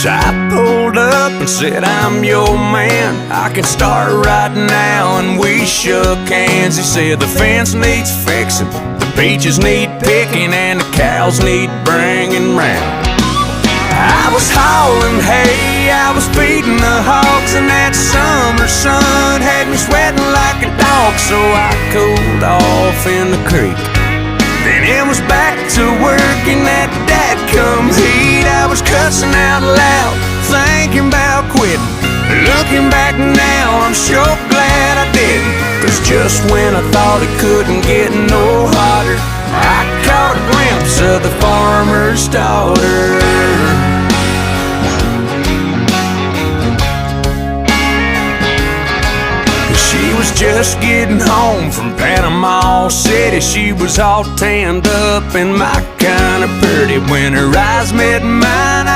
So I pulled up and said, I'm your man, I can start right now. And we shook hands. He said the fence needs fixing, the peaches need picking, and the cows need bringing round. I was hauling hay, I was feeding the hogs, and that summer sun had me sweating like a dog. So I cooled off in the creek, then it was back to work in that dadgum heat. I was cussing out loud, thinking about quitting. Looking back now, I'm sure glad I didn't. 'Cause just when I thought it couldn't get no hotter, I caught a glimpse of the farmer's daughter. She was just getting home from Panama City. She was all tanned up and my kind of pretty. When her eyes met mine,